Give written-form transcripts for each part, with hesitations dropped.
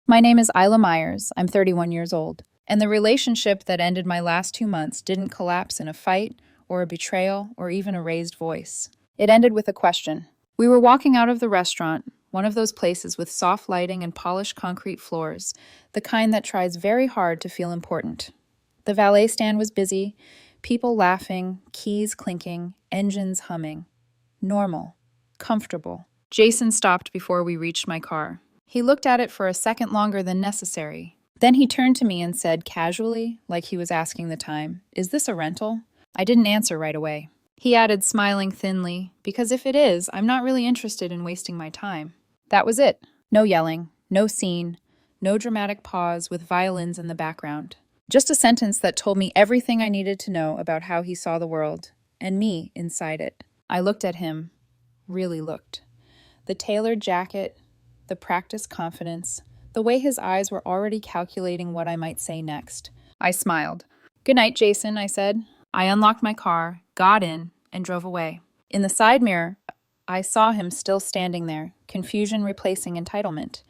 My name is Isla Myers. I'm 31 years old. And the relationship that ended my last 2 months didn't collapse in a fight or a betrayal or even a raised voice. It ended with a question. We were walking out of the restaurant, one of those places with soft lighting and polished concrete floors, the kind that tries very hard to feel important. The valet stand was busy, people laughing, keys clinking, engines humming. Normal. Comfortable. Jason stopped before we reached my car. He looked at it for a second longer than necessary. Then he turned to me and said casually, like he was asking the time, "Is this a rental?" I didn't answer right away. He added, smiling thinly, "Because if it is, I'm not really interested in wasting my time." That was it. No yelling, no scene, no dramatic pause with violins in the background. Just a sentence that told me everything I needed to know about how he saw the world, and me inside it. I looked at him, really looked. The tailored jacket, the practiced confidence, the way his eyes were already calculating what I might say next. I smiled. "Good night, Jason," I said. I unlocked my car, got in, and drove away. In the side mirror, I saw him still standing there, confusion replacing entitlement.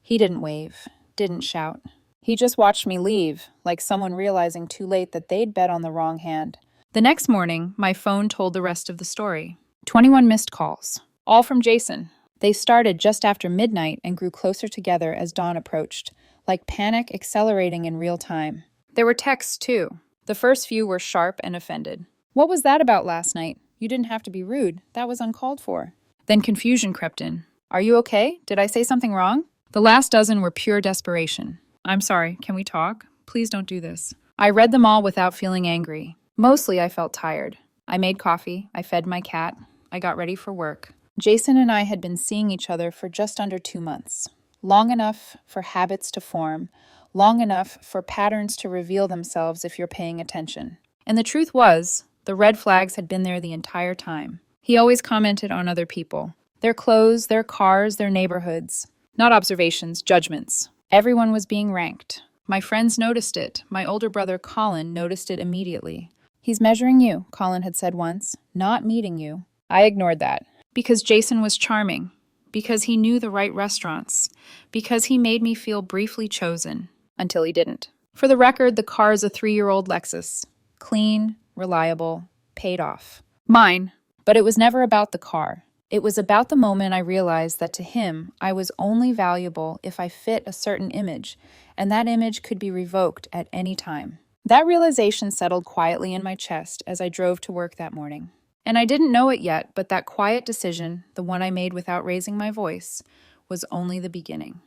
He didn't wave, didn't shout. He just watched me leave, like someone realizing too late that they'd bet on the wrong hand. The next morning, my phone told the rest of the story. 21 missed calls, all from Jason. They started just after midnight and grew closer together as dawn approached, like panic accelerating in real time. There were texts, too. The first few were sharp and offended. "What was that about last night? You didn't have to be rude. That was uncalled for." Then confusion crept in. "Are you okay? Did I say something wrong?" The last dozen were pure desperation. "I'm sorry. Can we talk? Please don't do this." I read them all without feeling angry. Mostly I felt tired. I made coffee. I fed my cat. I got ready for work. Jason and I had been seeing each other for just under 2 months. Long enough for habits to form, long enough for patterns to reveal themselves if you're paying attention. And the truth was, the red flags had been there the entire time. He always commented on other people. Their clothes, their cars, their neighborhoods. Not observations, judgments. Everyone was being ranked. My friends noticed it. My older brother Colin noticed it immediately. "He's measuring you," Colin had said once, "not meeting you." I ignored that. Because Jason was charming, because he knew the right restaurants, because he made me feel briefly chosen, until he didn't. For the record, the car is a 3-year-old Lexus. Clean, reliable, paid off. Mine, but it was never about the car. It was about the moment I realized that to him, I was only valuable if I fit a certain image, and that image could be revoked at any time. That realization settled quietly in my chest as I drove to work that morning. And I didn't know it yet, but that quiet decision, the one I made without raising my voice, was only the beginning.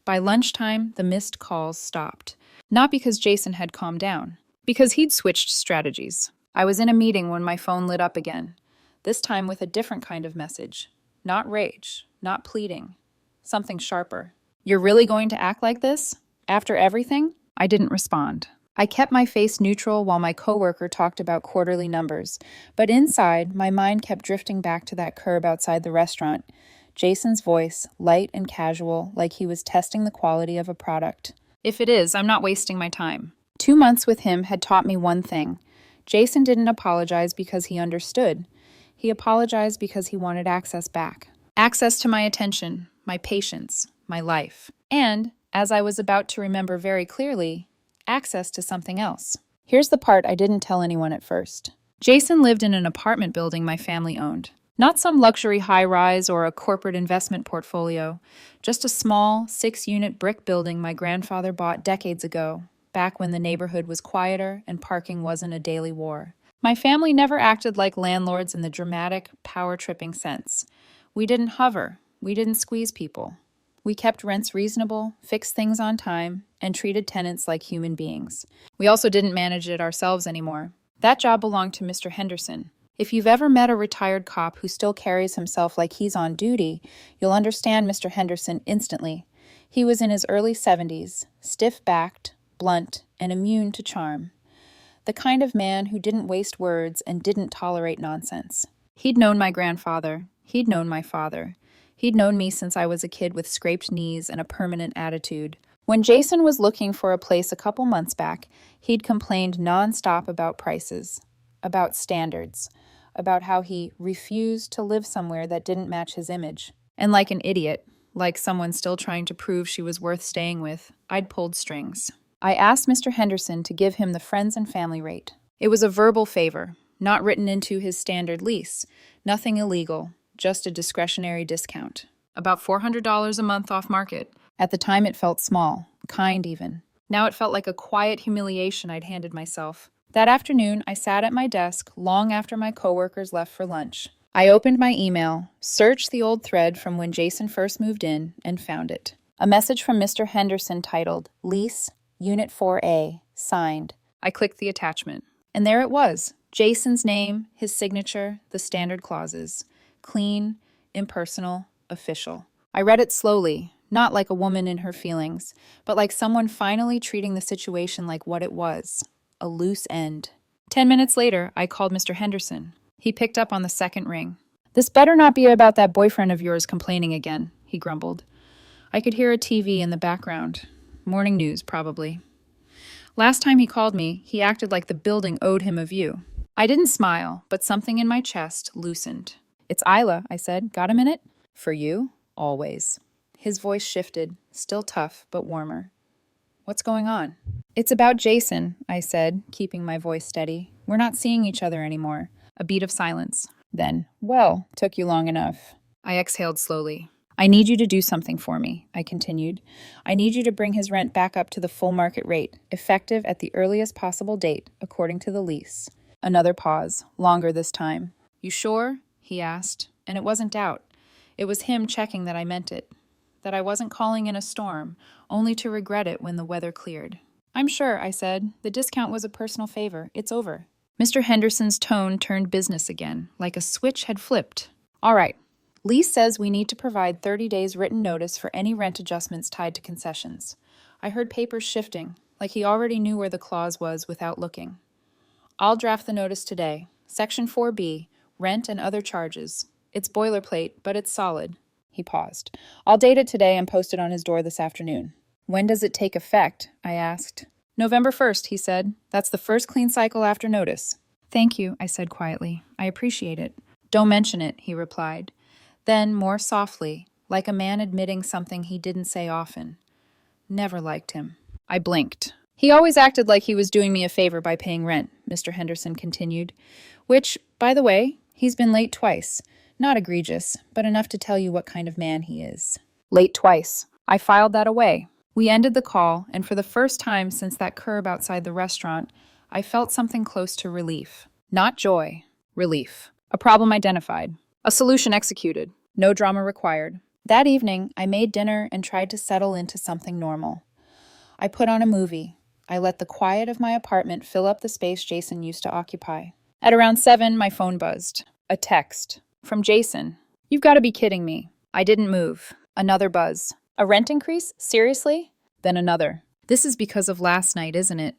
By lunchtime, the missed calls stopped. Not because Jason had calmed down, because he'd switched strategies. I was in a meeting when my phone lit up again, this time with a different kind of message. Not rage, not pleading, something sharper. "You're really going to act like this? After everything?" I didn't respond. I kept my face neutral while my coworker talked about quarterly numbers, but inside, my mind kept drifting back to that curb outside the restaurant. Jason's voice, light and casual, like he was testing the quality of a product. If it is, I'm not wasting my time. 2 months with him had taught me one thing. Jason didn't apologize because he understood. He apologized because he wanted access back. Access to my attention, my patience, my life. And, as I was about to remember very clearly, access to something else. Here's the part I didn't tell anyone at first. Jason lived in an apartment building my family owned. Not some luxury high-rise or a corporate investment portfolio, just a small, 6-unit brick building my grandfather bought decades ago, back when the neighborhood was quieter and parking wasn't a daily war. My family never acted like landlords in the dramatic, power-tripping sense. We didn't hover. We didn't squeeze people. We kept rents reasonable, fixed things on time, and treated tenants like human beings. We also didn't manage it ourselves anymore. That job belonged to Mr. Henderson. If you've ever met a retired cop who still carries himself like he's on duty, you'll understand Mr. Henderson instantly. He was in his early 70s, stiff-backed, blunt, and immune to charm. The kind of man who didn't waste words and didn't tolerate nonsense. He'd known my grandfather. He'd known my father. He'd known me since I was a kid with scraped knees and a permanent attitude. When Jason was looking for a place a couple months back, he'd complained nonstop about prices, about standards, about how he refused to live somewhere that didn't match his image. And like an idiot, like someone still trying to prove she was worth staying with, I'd pulled strings. I asked Mr. Henderson to give him the friends and family rate. It was a verbal favor, not written into his standard lease, nothing illegal, just a discretionary discount. About $400 a month off market. At the time it felt small, kind even. Now it felt like a quiet humiliation I'd handed myself. That afternoon, I sat at my desk long after my coworkers left for lunch. I opened my email, searched the old thread from when Jason first moved in, and found it. A message from Mr. Henderson titled, Lease, Unit 4A, signed. I clicked the attachment. And there it was. Jason's name, his signature, the standard clauses. Clean, impersonal, official. I read it slowly, not like a woman in her feelings, but like someone finally treating the situation like what it was. A loose end. 10 minutes later, I called Mr. Henderson. He picked up on the second ring. "This better not be about that boyfriend of yours complaining again," he grumbled. I could hear a TV in the background. Morning news, probably. Last time he called me, he acted like the building owed him a view. I didn't smile, but something in my chest loosened. "It's Isla," I said. "Got a minute?" "For you, always." His voice shifted, still tough, but warmer. "What's going on?" "It's about Jason," I said, keeping my voice steady. "We're not seeing each other anymore." A beat of silence. Then, "Well, took you long enough." I exhaled slowly. "I need you to do something for me," I continued. "I need you to bring his rent back up to the full market rate, effective at the earliest possible date, according to the lease." Another pause, longer this time. "You sure?" he asked, and it wasn't doubt. It was him checking that I meant it, that I wasn't calling in a storm, only to regret it when the weather cleared. "I'm sure," I said. "The discount was a personal favor. It's over." Mr. Henderson's tone turned business again, like a switch had flipped. "All right. Lease says we need to provide 30 days written notice for any rent adjustments tied to concessions." I heard papers shifting, like he already knew where the clause was without looking. "I'll draft the notice today. Section 4B, rent and other charges. It's boilerplate, but it's solid." He paused. "I'll date it today and post it on his door this afternoon." "When does it take effect?" I asked. "November 1st, he said. "That's the first clean cycle after notice." "Thank you," I said quietly. "I appreciate it." "Don't mention it," he replied. Then, more softly, like a man admitting something he didn't say often. "Never liked him." I blinked. "He always acted like he was doing me a favor by paying rent," Mr. Henderson continued. "Which, by the way, he's been late twice. Not egregious, but enough to tell you what kind of man he is." Late twice. I filed that away. We ended the call, and for the first time since that curb outside the restaurant, I felt something close to relief. Not joy. Relief. A problem identified. A solution executed. No drama required. That evening, I made dinner and tried to settle into something normal. I put on a movie. I let the quiet of my apartment fill up the space Jason used to occupy. At around 7, my phone buzzed. A text. From Jason. "You've got to be kidding me." I didn't move. Another buzz. "A rent increase? Seriously?" Then another. "This is because of last night, isn't it?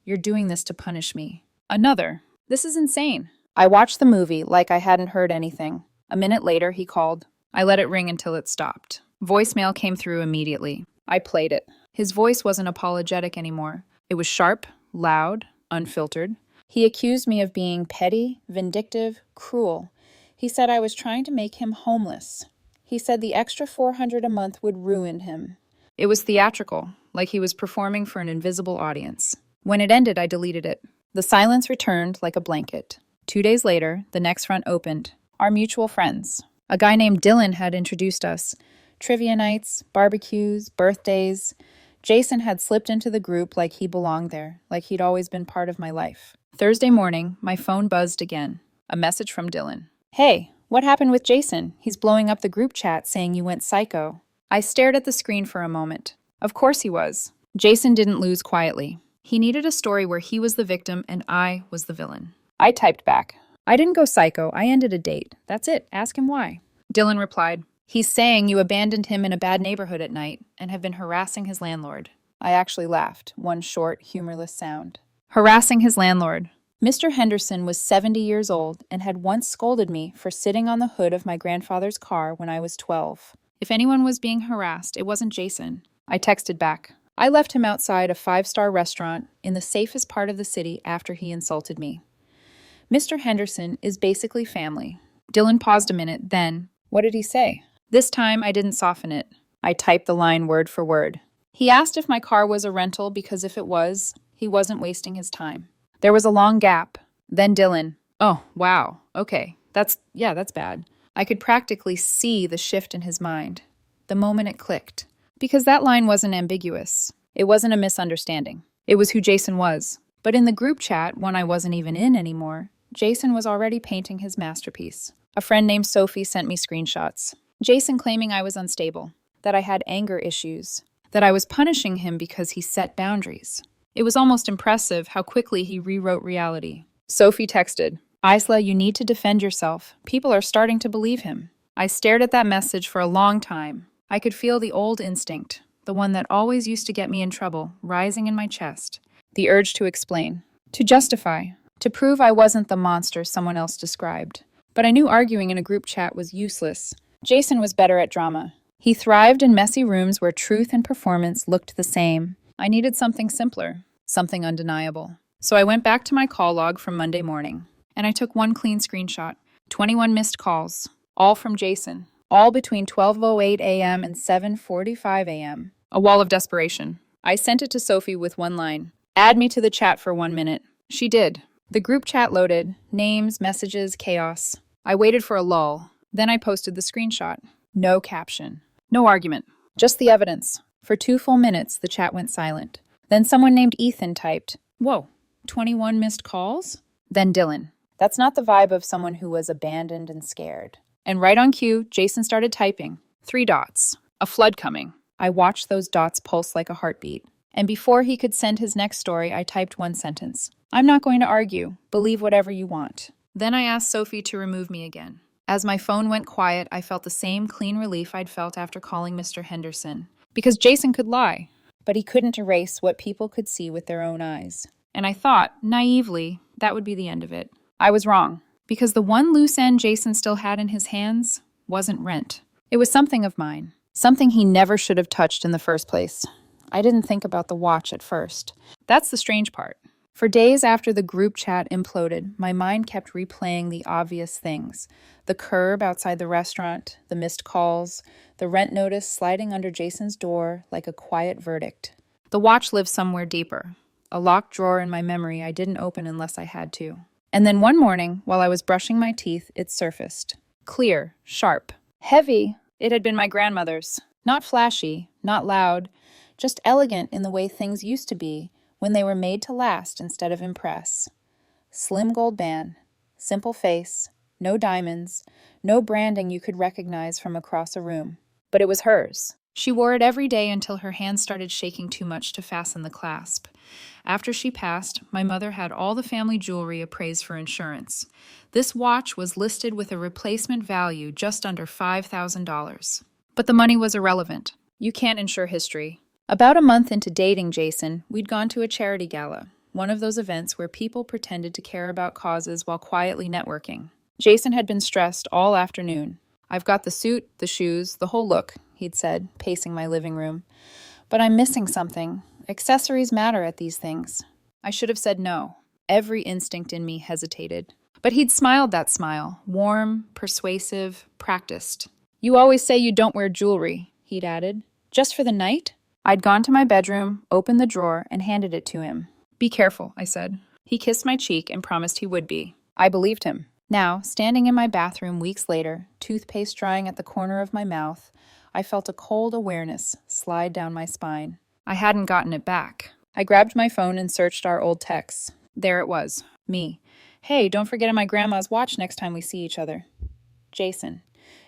You're doing this to punish me." Another. "This is insane." I watched the movie like I hadn't heard anything. A minute later, he called. I let it ring until it stopped. Voicemail came through immediately. I played it. His voice wasn't apologetic anymore. It was sharp, loud, unfiltered. He accused me of being petty, vindictive, cruel. He said I was trying to make him homeless. He said the extra $400 a month would ruin him. It was theatrical, like he was performing for an invisible audience. When it ended, I deleted it. The silence returned like a blanket. 2 days later, the next front opened. Our mutual friends. A guy named Dylan had introduced us. Trivia nights, barbecues, birthdays. Jason had slipped into the group like he belonged there, like he'd always been part of my life. Thursday morning, my phone buzzed again. A message from Dylan. "Hey, what happened with Jason? He's blowing up the group chat saying you went psycho." I stared at the screen for a moment. Of course he was. Jason didn't lose quietly. He needed a story where he was the victim and I was the villain. I typed back. "I didn't go psycho. I ended a date. That's it. Ask him why." Dylan replied, "He's saying you abandoned him in a bad neighborhood at night and have been harassing his landlord." I actually laughed, one short, humorless sound. Harassing his landlord. Mr. Henderson was 70 years old and had once scolded me for sitting on the hood of my grandfather's car when I was 12. If anyone was being harassed, it wasn't Jason. I texted back. I left him outside a 5-star restaurant in the safest part of the city after he insulted me. Mr. Henderson is basically family. Dylan paused a minute, then, "What did he say?" This time, I didn't soften it. I typed the line word for word. He asked if my car was a rental because if it was, he wasn't wasting his time. There was a long gap. Then Dylan. Oh, wow. Okay. That's bad. I could practically see the shift in his mind. The moment it clicked. Because that line wasn't ambiguous. It wasn't a misunderstanding. It was who Jason was. But in the group chat, one I wasn't even in anymore, Jason was already painting his masterpiece. A friend named Sophie sent me screenshots. Jason claiming I was unstable, that I had anger issues, that I was punishing him because he set boundaries. It was almost impressive how quickly he rewrote reality. Sophie texted, Isla, you need to defend yourself. People are starting to believe him. I stared at that message for a long time. I could feel the old instinct, the one that always used to get me in trouble, rising in my chest. The urge to explain, to justify, to prove I wasn't the monster someone else described. But I knew arguing in a group chat was useless. Jason was better at drama. He thrived in messy rooms where truth and performance looked the same. I needed something simpler, something undeniable. So I went back to my call log from Monday morning, and I took one clean screenshot. 21 missed calls, all from Jason, all between 12:08 a.m. and 7:45 a.m. A wall of desperation. I sent it to Sophie with one line. Add me to the chat for 1 minute. She did. The group chat loaded. Names, messages, chaos. I waited for a lull. Then I posted the screenshot. No caption. No argument. Just the evidence. For 2 full minutes, the chat went silent. Then someone named Ethan typed, Whoa, 21 missed calls? Then Dylan. That's not the vibe of someone who was abandoned and scared. And right on cue, Jason started typing. 3 dots. A flood coming. I watched those dots pulse like a heartbeat. And before he could send his next story, I typed one sentence. I'm not going to argue. Believe whatever you want. Then I asked Sophie to remove me again. As my phone went quiet, I felt the same clean relief I'd felt after calling Mr. Henderson. Because Jason could lie, but he couldn't erase what people could see with their own eyes. And I thought, naively, that would be the end of it. I was wrong, because the one loose end Jason still had in his hands wasn't rent. It was something of mine, something he never should have touched in the first place. I didn't think about the watch at first. That's the strange part. For days after the group chat imploded, my mind kept replaying the obvious things. The curb outside the restaurant, the missed calls, the rent notice sliding under Jason's door like a quiet verdict. The watch lived somewhere deeper, a locked drawer in my memory I didn't open unless I had to. And then one morning, while I was brushing my teeth, it surfaced. Clear, sharp, heavy. It had been my grandmother's. Not flashy, not loud, just elegant in the way things used to be when they were made to last instead of impress. Slim gold band, simple face, no diamonds, no branding you could recognize from across a room. But it was hers. She wore it every day until her hands started shaking too much to fasten the clasp. After she passed, my mother had all the family jewelry appraised for insurance. This watch was listed with a replacement value just under $5,000. But the money was irrelevant. You can't insure history. About a month into dating Jason, we'd gone to a charity gala, one of those events where people pretended to care about causes while quietly networking. Jason had been stressed all afternoon. I've got the suit, the shoes, the whole look, he'd said, pacing my living room. But I'm missing something. Accessories matter at these things. I should have said no. Every instinct in me hesitated. But he'd smiled that smile, warm, persuasive, practiced. You always say you don't wear jewelry, he'd added. Just for the night? I'd gone to my bedroom, opened the drawer, and handed it to him. Be careful, I said. He kissed my cheek and promised he would be. I believed him. Now, standing in my bathroom weeks later, toothpaste drying at the corner of my mouth, I felt a cold awareness slide down my spine. I hadn't gotten it back. I grabbed my phone and searched our old texts. There it was. Me. Hey, don't forget my grandma's watch next time we see each other. Jason.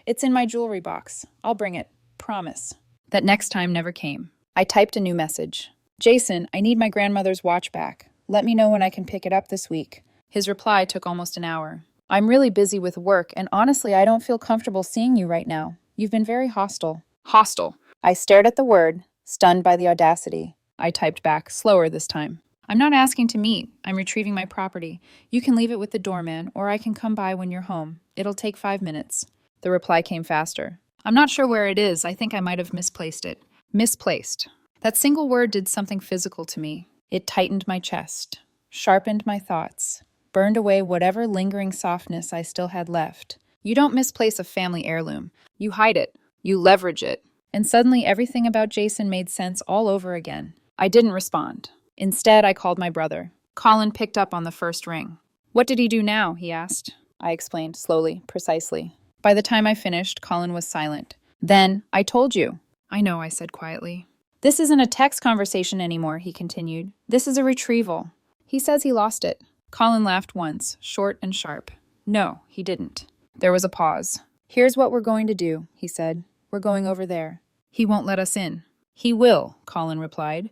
It's in my jewelry box. I'll bring it. Promise. That next time never came. I typed a new message. Jason, I need my grandmother's watch back. Let me know when I can pick it up this week. His reply took almost an hour. I'm really busy with work, and honestly, I don't feel comfortable seeing you right now. You've been very hostile. Hostile. I stared at the word, stunned by the audacity. I typed back, slower this time. I'm not asking to meet. I'm retrieving my property. You can leave it with the doorman, or I can come by when you're home. It'll take 5 minutes. The reply came faster. I'm not sure where it is. I think I might have misplaced it. Misplaced. That single word did something physical to me. It tightened my chest, sharpened my thoughts, burned away whatever lingering softness I still had left. You don't misplace a family heirloom. You hide it. You leverage it. and suddenly everything about Jason made sense all over again. I didn't respond. Instead, I called my brother. Colin picked up on the first ring. "What did he do now?" he asked. I explained, slowly, precisely. By the time I finished, Colin was silent. "Then, I told you." "I know," I said quietly. "This isn't a text conversation anymore," he continued. "This is a retrieval. He says he lost it." Colin laughed once, short and sharp. "No, he didn't." There was a pause. "Here's what we're going to do," he said. "We're going over there." "He won't let us in." "He will," Colin replied.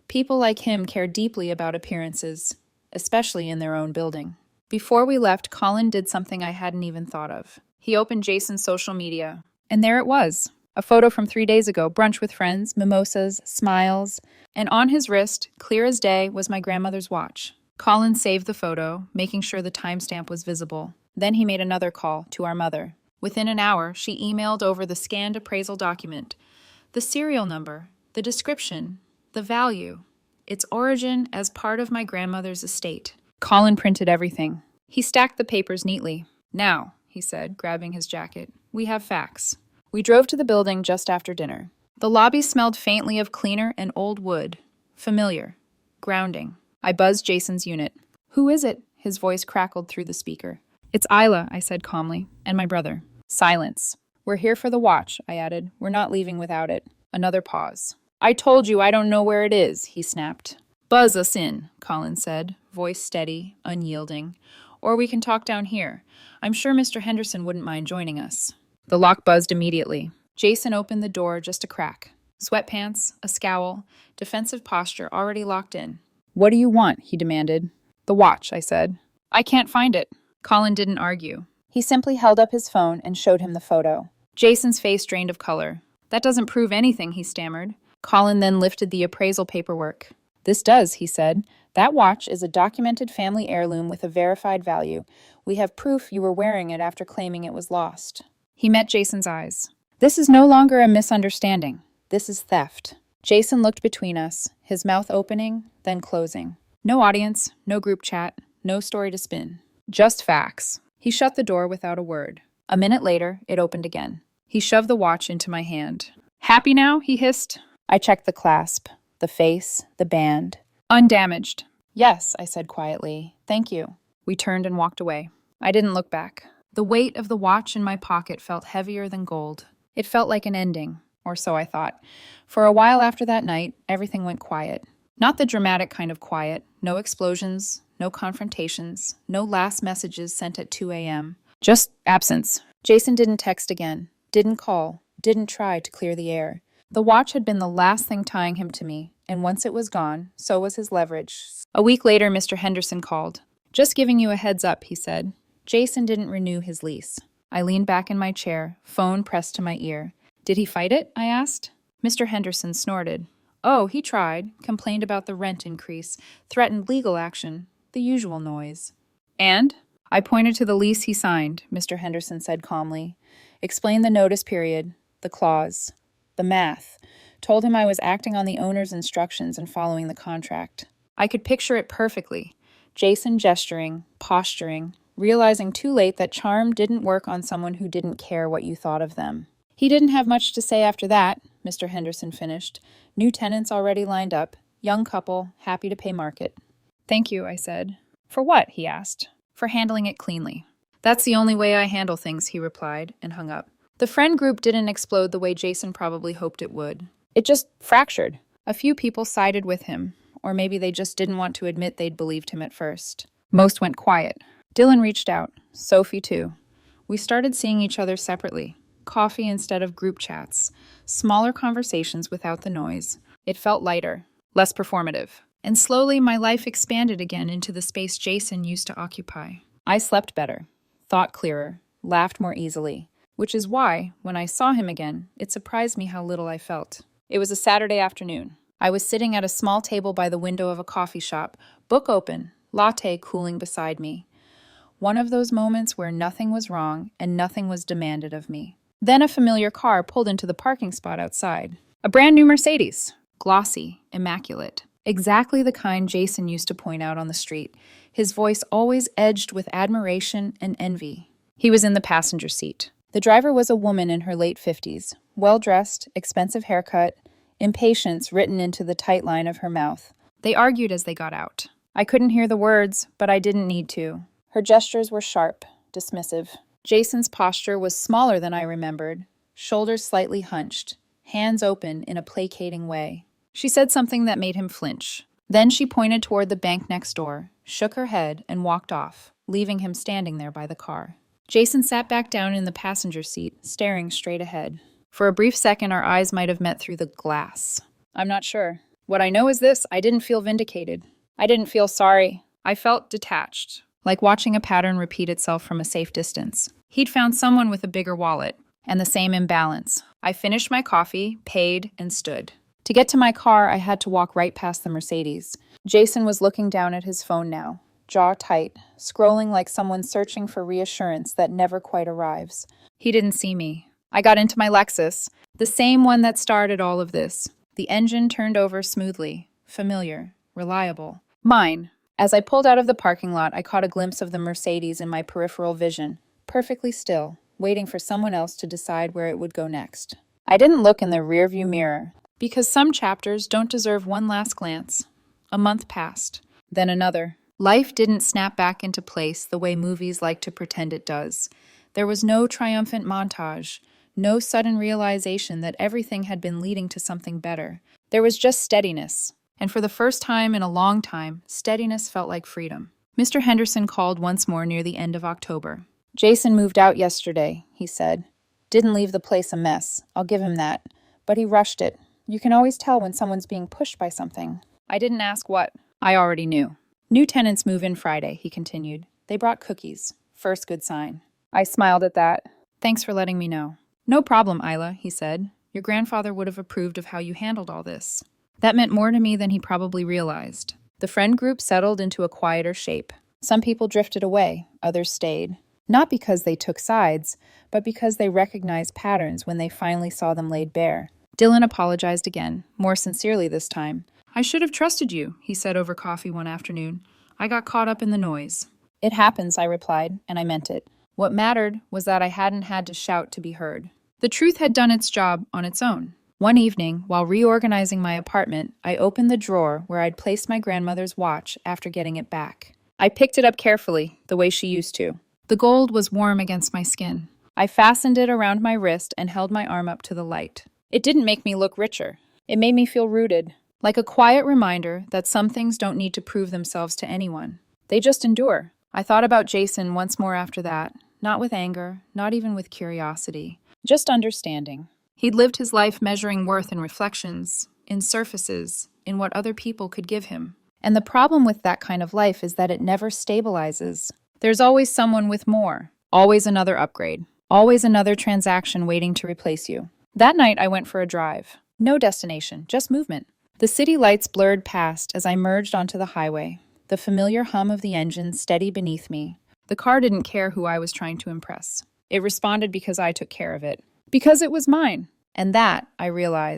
"People like him care deeply about appearances, especially in their own building." Before we left, Colin did something I hadn't even thought of. He opened Jason's social media, and there it was. A photo from 3 days ago, brunch with friends, mimosas, smiles, and on his wrist, clear as day, was my grandmother's watch. Colin saved the photo, making sure the timestamp was visible. Then he made another call to our mother. Within an hour, she emailed over the scanned appraisal document, the serial number, the description, the value, its origin as part of my grandmother's estate. Colin printed everything. He stacked the papers neatly. "Now," he said, grabbing his jacket, "we have facts." We drove to the building just after dinner. The lobby smelled faintly of cleaner and old wood. Familiar. Grounding. I buzzed Jason's unit. "Who is it?" His voice crackled through the speaker. "It's Isla," I said calmly, "and my brother." Silence. "We're here for the watch," I added. "We're not leaving without it." Another pause. "I told you I don't know where it is," he snapped. "Buzz us in," Colin said, voice steady, unyielding. "Or we can talk down here. I'm sure Mr. Henderson wouldn't mind joining us." The lock buzzed immediately. Jason opened the door just a crack. Sweatpants, a scowl, defensive posture already locked in. "What do you want?" he demanded. "The watch," I said. "I can't find it." Colin didn't argue. He simply held up his phone and showed him the photo. Jason's face drained of color. "That doesn't prove anything," he stammered. Colin then lifted the appraisal paperwork. "This does," he said. "That watch is a documented family heirloom with a verified value. We have proof you were wearing it after claiming it was lost." He met Jason's eyes. "This is no longer a misunderstanding. This is theft." Jason looked between us, his mouth opening, then closing. No audience, no group chat, no story to spin. Just facts. He shut the door without a word. A minute later, it opened again. He shoved the watch into my hand. "Happy now?" he hissed. I checked the clasp, the face, the band. "Undamaged." "Yes," I said quietly. "Thank you." We turned and walked away. I didn't look back. The weight of the watch in my pocket felt heavier than gold. It felt like an ending, or so I thought. For a while after that night, everything went quiet. Not the dramatic kind of quiet. No explosions, no confrontations, no last messages sent at 2 a.m. Just absence. Jason didn't text again, didn't call, didn't try to clear the air. The watch had been the last thing tying him to me, and once it was gone, so was his leverage. A week later, Mr. Henderson called. "Just giving you a heads up," he said. Jason didn't renew his lease. I leaned back in my chair, phone pressed to my ear. "Did he fight it?" I asked. Mr. Henderson snorted. "Oh, he tried, complained about the rent increase, threatened legal action, the usual noise." "And?" "I pointed to the lease he signed," Mr. Henderson said calmly. "Explained the notice period, the clause, the math. Told him I was acting on the owner's instructions and following the contract." I could picture it perfectly. Jason gesturing, posturing, realizing too late that charm didn't work on someone who didn't care what you thought of them. "He didn't have much to say after that," Mr. Henderson finished. "New tenants already lined up. Young couple, happy to pay market." "Thank you," I said. "For what?" he asked. "For handling it cleanly." "That's the only way I handle things," he replied, and hung up. The friend group didn't explode the way Jason probably hoped it would. It just fractured. A few people sided with him, or maybe they just didn't want to admit they'd believed him at first. Most went quiet. Dylan reached out. Sophie, too. We started seeing each other separately. Coffee instead of group chats. Smaller conversations without the noise. It felt lighter, less performative. And slowly my life expanded again into the space Jason used to occupy. I slept better, thought clearer, laughed more easily. Which is why, when I saw him again, it surprised me how little I felt. It was a Saturday afternoon. I was sitting at a small table by the window of a coffee shop, book open, latte cooling beside me. One of those moments where nothing was wrong and nothing was demanded of me. Then a familiar car pulled into the parking spot outside. A brand new Mercedes. Glossy, immaculate. Exactly the kind Jason used to point out on the street, his voice always edged with admiration and envy. He was in the passenger seat. The driver was a woman in her late 50s, well-dressed, expensive haircut, impatience written into the tight line of her mouth. They argued as they got out. I couldn't hear the words, but I didn't need to. Her gestures were sharp, dismissive. Jason's posture was smaller than I remembered, shoulders slightly hunched, hands open in a placating way. She said something that made him flinch. Then she pointed toward the bank next door, shook her head, and walked off, leaving him standing there by the car. Jason sat back down in the passenger seat, staring straight ahead. For a brief second, our eyes might have met through the glass. I'm not sure. What I know is this: I didn't feel vindicated. I didn't feel sorry. I felt detached, like watching a pattern repeat itself from a safe distance. He'd found someone with a bigger wallet, and the same imbalance. I finished my coffee, paid, and stood. To get to my car, I had to walk right past the Mercedes. Jason was looking down at his phone now, jaw tight, scrolling like someone searching for reassurance that never quite arrives. He didn't see me. I got into my Lexus, the same one that started all of this. The engine turned over smoothly, familiar, reliable. Mine. As I pulled out of the parking lot, I caught a glimpse of the Mercedes in my peripheral vision, perfectly still, waiting for someone else to decide where it would go next. I didn't look in the rearview mirror, because some chapters don't deserve one last glance. A month passed, then another. Life didn't snap back into place the way movies like to pretend it does. There was no triumphant montage, no sudden realization that everything had been leading to something better. There was just steadiness. And for the first time in a long time, steadiness felt like freedom. Mr. Henderson called once more near the end of October. Jason moved out yesterday, he said. Didn't leave the place a mess, I'll give him that. But he rushed it. You can always tell when someone's being pushed by something. I didn't ask what. I already knew. New tenants move in Friday, he continued. They brought cookies. First good sign. I smiled at that. Thanks for letting me know. No problem, Isla, he said. Your grandfather would have approved of how you handled all this. That meant more to me than he probably realized. The friend group settled into a quieter shape. Some people drifted away, others stayed. Not because they took sides, but because they recognized patterns when they finally saw them laid bare. Dylan apologized again, more sincerely this time. I should have trusted you, he said over coffee one afternoon. I got caught up in the noise. It happens, I replied, and I meant it. What mattered was that I hadn't had to shout to be heard. The truth had done its job on its own. One evening, while reorganizing my apartment, I opened the drawer where I'd placed my grandmother's watch after getting it back. I picked it up carefully, the way she used to. The gold was warm against my skin. I fastened it around my wrist and held my arm up to the light. It didn't make me look richer. It made me feel rooted, like a quiet reminder that some things don't need to prove themselves to anyone. They just endure. I thought about Jason once more after that, not with anger, not even with curiosity, just understanding. He'd lived his life measuring worth in reflections, in surfaces, in what other people could give him. And the problem with that kind of life is that it never stabilizes. There's always someone with more, always another upgrade, always another transaction waiting to replace you. That night I went for a drive. No destination, just movement. The city lights blurred past as I merged onto the highway, the familiar hum of the engine steady beneath me. The car didn't care who I was trying to impress. It responded because I took care of it. Because it was mine. And that, I realized,